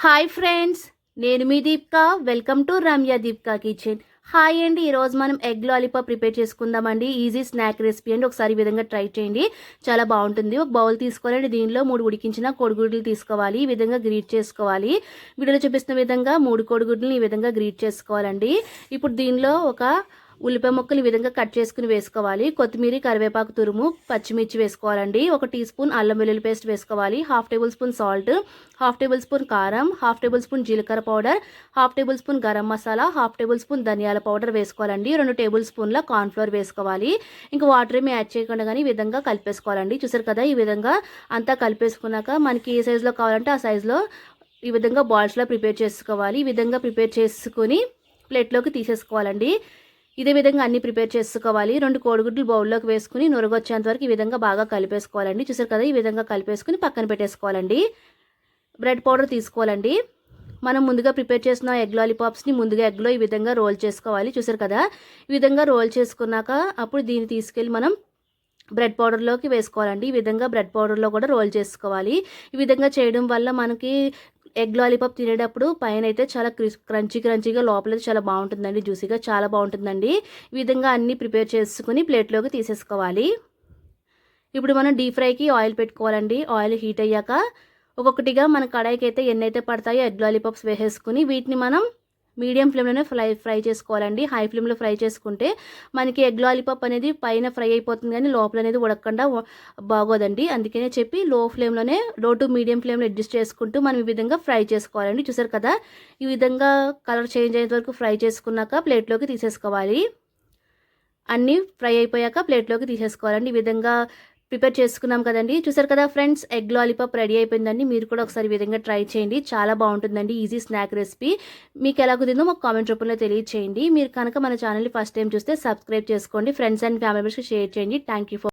Hi friends, నేను మీ Deepika. Welcome to Ramya Deepika kitchen. Hi అండి, ఈరోజు మనం ఎగ్ లాలీపాప్ ప్రిపేర్ చేసుకుందామండి. ఈజీ స్నాక్ రెసిపీ అండి. ఒకసారి ఈ విధంగా ట్రై చేయండి, చాలా బాగుంటుంది. ఒక బౌల్ తీసుకోవాలండి, దీనిలో 3 ఉడికించిన కోడిగుడ్లు తీసుకోవాలి. ఈ విధంగా గ్రీట్ చేసుకోవాలి. వీడియోలో చూపిస్తున్న విధంగా 3 కోడిగుడ్లను ఈ విధంగా గ్రీట్ చేసుకోవాలండి. ఇప్పుడు దీనిలో ఒక ఉల్లిపాయ ముక్కలు ఈ విధంగా కట్ చేసుకుని వేసుకోవాలి. కొత్తిమీర, కరివేపాకు తురుము, పచ్చిమిర్చి వేసుకోవాలండి. 1 టీ స్పూన్ అల్లం వెల్లుల్లి పేస్ట్ వేసుకోవాలి. 1/2 table spoon salt, 1/2 table spoon కారం, 1/2 టేబుల్ స్పూన్ జీలకర్ర powder, 1/2 table spoon garam masala, 1/2 table spoon ధనియాల పౌడర్ వేసుకోవాలండి. 2 టేబుల్ స్పూన్ల కార్న్ఫ్లోర్ వేసుకోవాలి. ఇంకా వాటర్ ఏమి యాడ్ చేయకుండా కానీ ఈ విధంగా కలిపేసుకోవాలండి. చూసారు కదా, ఈ విధంగా అంతా కలిపేసుకున్నాక మనకి ఏ సైజులో కావాలంటే ఆ సైజులో ఈ విధంగా బాల్స్లో ప్రిపేర్ చేసుకోవాలి. ఈ విధంగా ప్రిపేర్ చేసుకుని ప్లేట్లోకి తీసేసుకోవాలండి. ఇదే విధంగా అన్ని ప్రిపేర్ చేసుకోవాలి. 2 కోడిగుడ్లు బౌల్లోకి వేసుకుని నురగొచ్చేంత వరకు ఈ విధంగా బాగా కలిపేసుకోవాలండి. చూసారు కదా, ఈ విధంగా కలిపేసుకుని పక్కన పెట్టేసుకోవాలండి. బ్రెడ్ పౌడర్ తీసుకోవాలండి. మనం ముందుగా ప్రిపేర్ చేసిన ఎగ్ లాలీపాప్స్ని ముందుగా ఎగ్లో ఈ విధంగా రోల్ చేసుకోవాలి. చూసారు కదా, ఈ విధంగా రోల్ చేసుకున్నాక అప్పుడు దీన్ని తీసుకెళ్ళి మనం బ్రెడ్ పౌడర్లోకి వేసుకోవాలండి. ఈ విధంగా బ్రెడ్ పౌడర్లో కూడా రోల్ చేసుకోవాలి. ఈ విధంగా చేయడం వల్ల మనకి ఎగ్ లాలీపాప్ తినేటప్పుడు పైన అయితే చాలా క్రంచీగా, లోపలైతే చాలా బాగుంటుందండి, జ్యూసీగా చాలా బాగుంటుందండి. ఈ విధంగా అన్నీ ప్రిపేర్ చేసుకుని ప్లేట్లోకి తీసేసుకోవాలి. ఇప్పుడు మనం డీప్ ఫ్రైకి ఆయిల్ పెట్టుకోవాలండి. ఆయిల్ హీట్ అయ్యాక ఒక్కొక్కటిగా మన కడాయికి అయితే ఎన్ని అయితే పడతాయో ఎగ్ లాలీపాప్స్ వేసేసుకుని వీటిని మనం మీడియం ఫ్లేమ్లోనే ఫ్రై చేసుకోవాలండి. హై ఫ్లేమ్లో ఫ్రై చేసుకుంటే మనకి ఎగ్ లాలీపాప్ అనేది పైన ఫ్రై అయిపోతుంది కానీ లోపల అనేది ఉడకకుండా బాగోదండి. అందుకనే చెప్పి లో టు మీడియం ఫ్లేమ్లో అడ్జస్ట్ చేసుకుంటూ మనం ఈ విధంగా ఫ్రై చేసుకోవాలండి. చూసారు కదా, ఈ విధంగా కలర్ చేంజ్ అయ్యేంత వరకు ఫ్రై చేసుకున్నాక ప్లేట్లోకి తీసేసుకోవాలి. అన్నీ ఫ్రై అయిపోయాక ప్లేట్లోకి తీసేసుకోవాలండి. ఈ విధంగా ప్రిపేర్ చేసుకున్నాం కదండి. చూసారు కదా ఫ్రెండ్స్, ఎగ్ లాలీపాప్ రెడీ అయిపోయిందండి. మీరు కూడా ఒకసారి ఈ విధంగా ట్రై చేయండి, చాలా బాగుంటుందండి. Easy snack recipe. మీకు ఎలా కుదిరిందో మాకు కామెంట్ రూపంలో తెలియచేయండి. మీరు కనుక మన ఛానల్ని ఫస్ట్ టైం చూస్తే సబ్స్క్రైబ్ చేసుకోండి. ఫ్రెండ్స్ అండ్ ఫ్యామిలీ మెంబర్స్కి షేర్ చేయండి. Thank you for